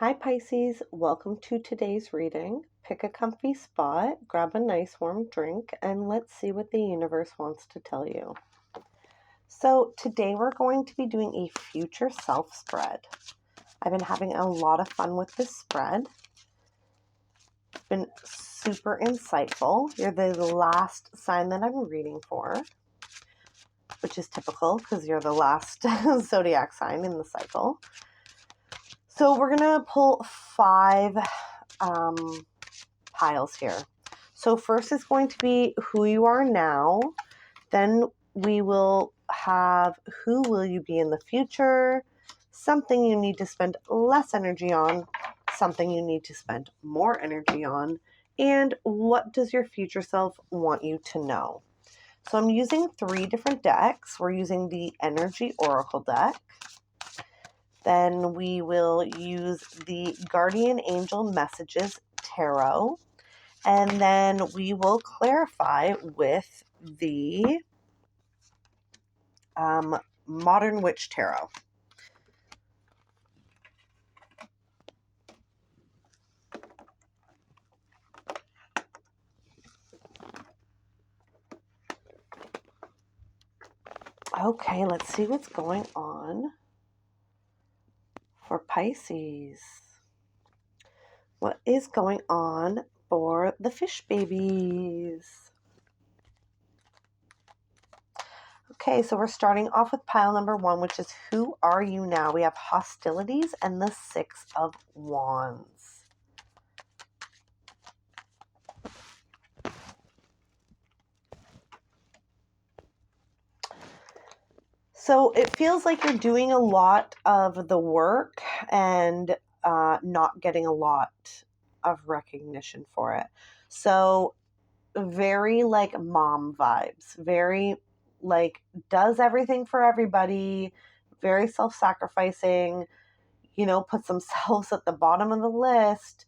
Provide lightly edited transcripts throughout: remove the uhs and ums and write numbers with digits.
Hi Pisces, welcome to today's reading. Pick a comfy spot, grab a nice warm drink, and let's see what the universe wants to tell you. So today we're going to be doing a future self spread. I've been having a lot of fun with this spread. It's been super insightful. You're the last sign that I'm reading for, which is typical because you're the last zodiac sign in the cycle. So we're going to pull five piles here. So first is going to be who you are now. Then we will have who will you be in the future, something you need to spend less energy on, something you need to spend more energy on, and what does your future self want you to know. So I'm using 3 different decks. We're using the Energy Oracle deck. Then we will use the Guardian Angel Messages Tarot. And then we will clarify with the Modern Witch Tarot. Okay, let's see what's going on for Pisces. What is going on for the fish babies? Okay, so we're starting off with pile number 1, which is who are you now? We have hostilities and the 6 of Wands. So it feels like you're doing a lot of the work and not getting a lot of recognition for it. So very like mom vibes, very like does everything for everybody, very self-sacrificing, puts themselves at the bottom of the list.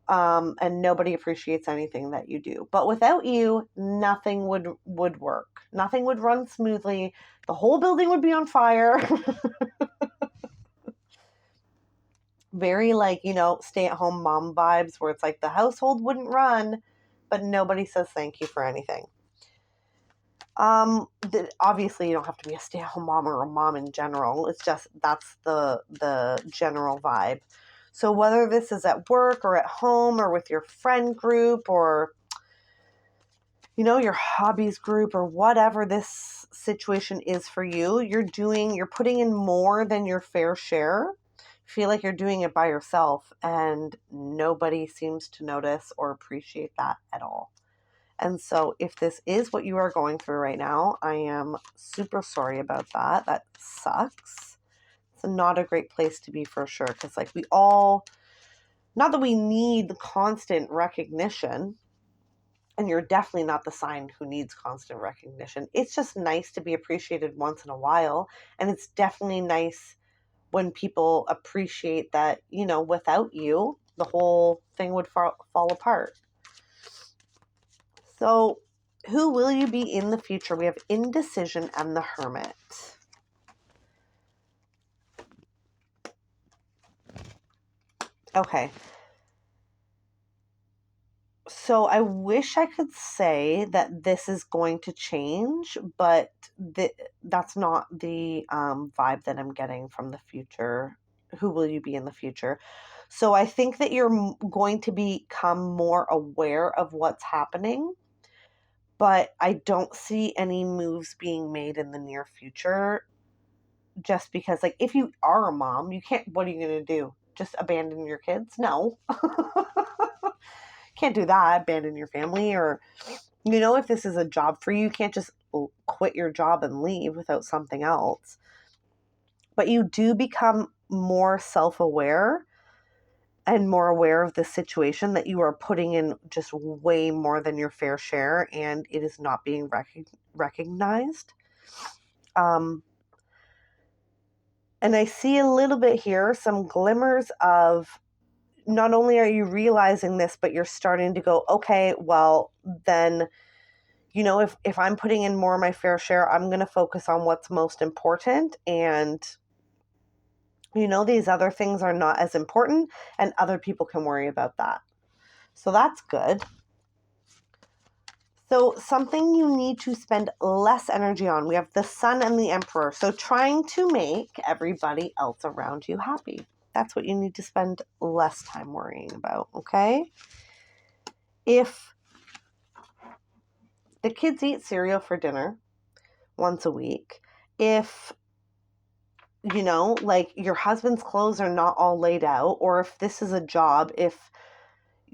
And nobody appreciates anything that you do. But without you, nothing would work. Nothing would run smoothly. The whole building would be on fire. Very like, stay-at-home mom vibes where it's like the household wouldn't run, but nobody says thank you for anything. Obviously, you don't have to be a stay-at-home mom or a mom in general. It's just that's the general vibe. So whether this is at work or at home or with your friend group or, your hobbies group or whatever this situation is for you, you're putting in more than your fair share. Feel like you're doing it by yourself and nobody seems to notice or appreciate that at all. And so if this is what you are going through right now, I am super sorry about that. That sucks. It's not a great place to be for sure. Because we all, not that we need the constant recognition, and you're definitely not the sign who needs constant recognition. It's just nice to be appreciated once in a while. And it's definitely nice when people appreciate that, without you, the whole thing would fall apart. So who will you be in the future? We have indecision and the hermit. Okay. So I wish I could say that this is going to change, but that's not the vibe that I'm getting from the future. Who will you be in the future? So I think that you're going to become more aware of what's happening, but I don't see any moves being made in the near future. Just because, if you are a mom, you can't, what are you going to do? Just abandon your kids? No. Can't do that. Abandon your family. Or, if this is a job for you, you can't just quit your job and leave without something else. But you do become more self-aware and more aware of the situation that you are putting in just way more than your fair share, and it is not being recognized. And I see a little bit here, some glimmers of not only are you realizing this, but you're starting to go, okay, well, then, if I'm putting in more of my fair share, I'm going to focus on what's most important and You know, these other things are not as important and other people can worry about that. So that's good. So something you need to spend less energy on. We have the Sun and the Emperor. So trying to make everybody else around you happy. That's what you need to spend less time worrying about, okay? If the kids eat cereal for dinner once a week, if, you know, like your husband's clothes are not all laid out, or if this is a job, if,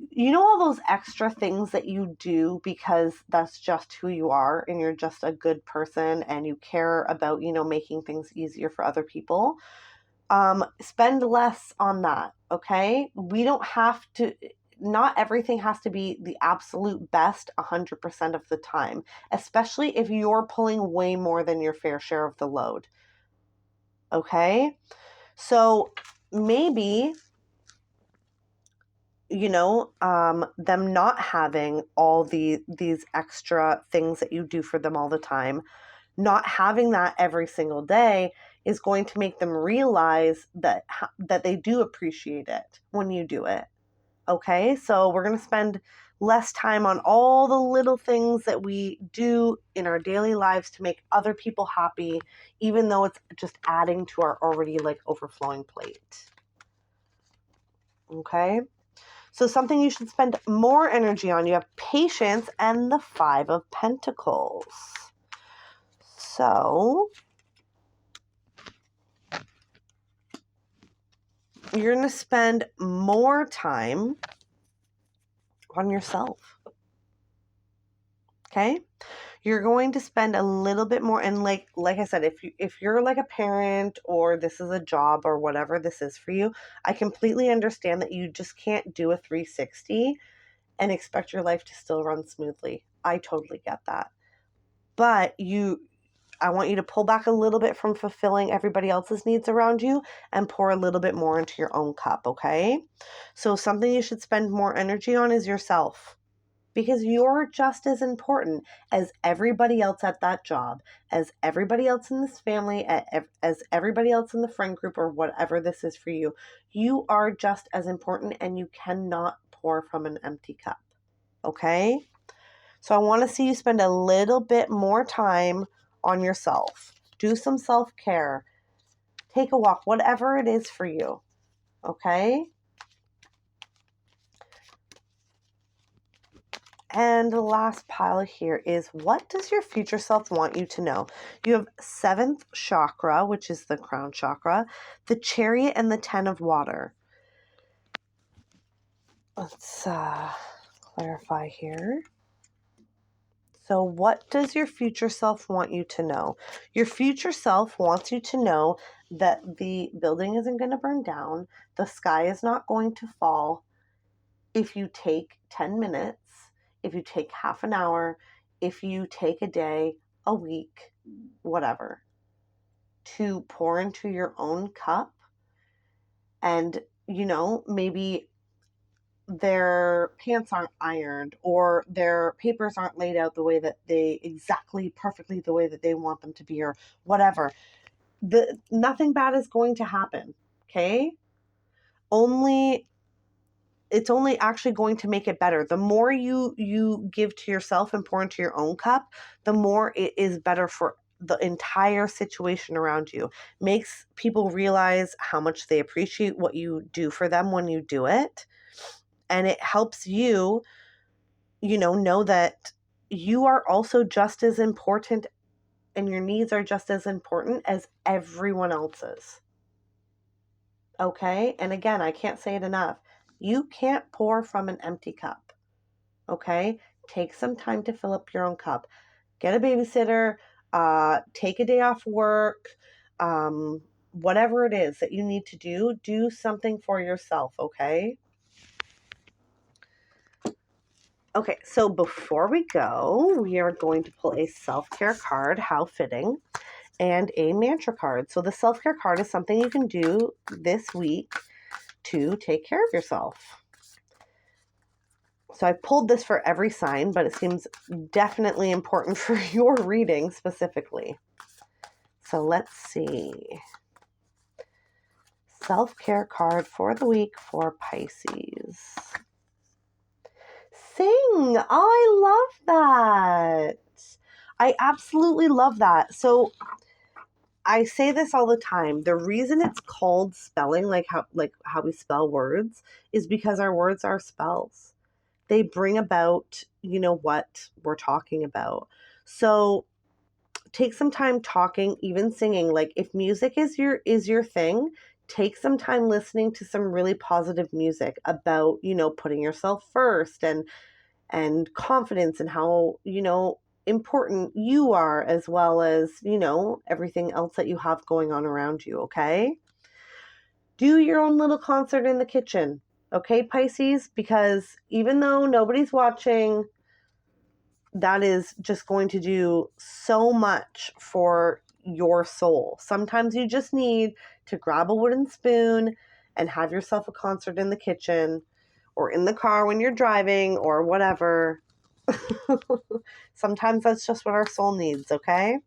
you know, all those extra things that you do because that's just who you are and you're just a good person and you care about, you know, making things easier for other people, spend less on that, okay? We don't have to, not everything has to be the absolute best 100% of the time, especially if you're pulling way more than your fair share of the load, okay? So maybe, you know, them not having all these extra things that you do for them all the time, not having that every single day is going to make them realize that they do appreciate it when you do it. Okay, so we're going to spend less time on all the little things that we do in our daily lives to make other people happy, even though it's just adding to our already like overflowing plate. Okay, so something you should spend more energy on. You have Patience and the Five of Pentacles. So you're going to spend more time on yourself. Okay? You're going to spend a little bit more, and like I said, if you're like a parent or this is a job or whatever this is for you, I completely understand that you just can't do a 360 and expect your life to still run smoothly. I totally get that. But I want you to pull back a little bit from fulfilling everybody else's needs around you and pour a little bit more into your own cup, okay? So something you should spend more energy on is yourself, because you're just as important as everybody else at that job, as everybody else in this family, as everybody else in the friend group or whatever this is for you. You are just as important and you cannot pour from an empty cup, okay? So I want to see you spend a little bit more time on yourself. Do some self-care. Take a walk, whatever it is for you. Okay? And the last pile here is, what does your future self want you to know? You have 7th chakra, which is the crown chakra, the Chariot, and the 10 of water. Let's clarify here. So what does your future self want you to know? Your future self wants you to know that the building isn't going to burn down. The sky is not going to fall if you take 10 minutes, if you take half an hour, if you take a day, a week, whatever, to pour into your own cup. And, you know, maybe their pants aren't ironed or their papers aren't laid out the way that exactly perfectly the way that they want them to be, or whatever. Nothing bad is going to happen. Okay? It's only actually going to make it better. The more you give to yourself and pour into your own cup, the more it is better for the entire situation around you. Makes people realize how much they appreciate what you do for them when you do it. And it helps you, you know that you are also just as important and your needs are just as important as everyone else's. Okay? And again, I can't say it enough. You can't pour from an empty cup. Okay? Take some time to fill up your own cup. Get a babysitter, take a day off work, whatever it is that you need to do something for yourself, okay? Okay, so before we go, we are going to pull a self-care card, how fitting, and a mantra card. So the self-care card is something you can do this week to take care of yourself. So I pulled this for every sign, but it seems definitely important for your reading specifically. So let's see. self-care card for the week for Pisces. Sing. Oh, I love that. I absolutely love that. So I say this all the time. The reason it's called spelling, like how we spell words, is because our words are spells. They bring about, what we're talking about. So take some time talking, even singing. Like if music is your thing, take some time listening to some really positive music about, putting yourself first and confidence and how, important you are, as well as, everything else that you have going on around you, okay? Do your own little concert in the kitchen, okay, Pisces? Because even though nobody's watching, that is just going to do so much for your soul. Sometimes you just need to grab a wooden spoon and have yourself a concert in the kitchen or in the car when you're driving or whatever. Sometimes that's just what our soul needs, okay?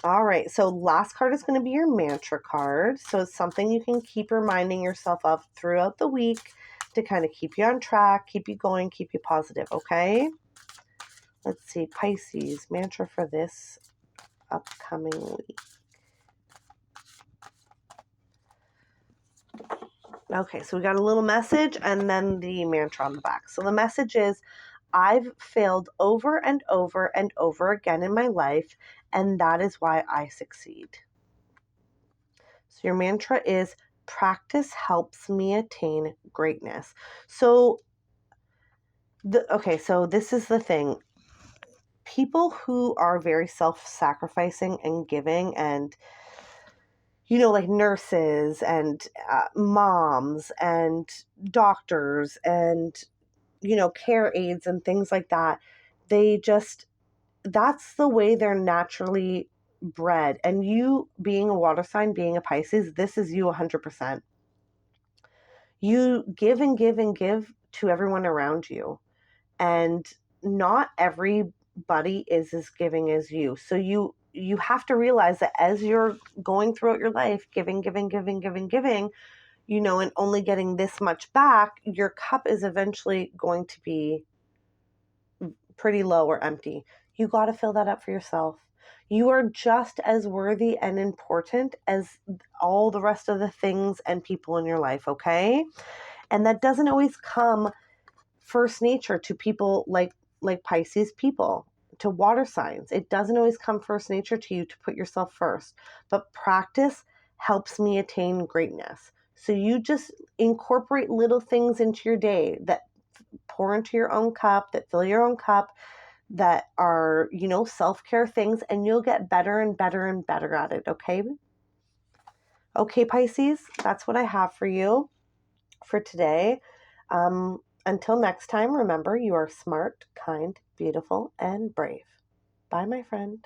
All right, so last card is going to be your mantra card. So it's something you can keep reminding yourself of throughout the week to kind of keep you on track, keep you going, keep you positive, okay? Let's see, Pisces, mantra for this upcoming week. Okay, so we got a little message and then the mantra on the back. So the message is, I've failed over and over and over again in my life, and that is why I succeed. So your mantra is, practice helps me attain greatness. So so this is the thing. People who are very self-sacrificing and giving and, like nurses and moms and doctors and, care aides and things like that, that's the way they're naturally bred. And you being a water sign, being a Pisces, this is you 100%. You give and give and give to everyone around you. And not everybody is as giving as you. So you have to realize that as you're going throughout your life, giving, giving, giving, giving, giving, and only getting this much back, your cup is eventually going to be pretty low or empty. You got to fill that up for yourself. You are just as worthy and important as all the rest of the things and people in your life, okay? And that doesn't always come first nature to people like Pisces people, to water signs. It doesn't always come first nature to you to put yourself first, but practice helps me attain greatness. So you just incorporate little things into your day that pour into your own cup, that fill your own cup, that are, self-care things, and you'll get better and better and better at it, okay? Okay, Pisces, that's what I have for you for today. Until next time, remember, you are smart, kind, beautiful, and brave. Bye, my friend.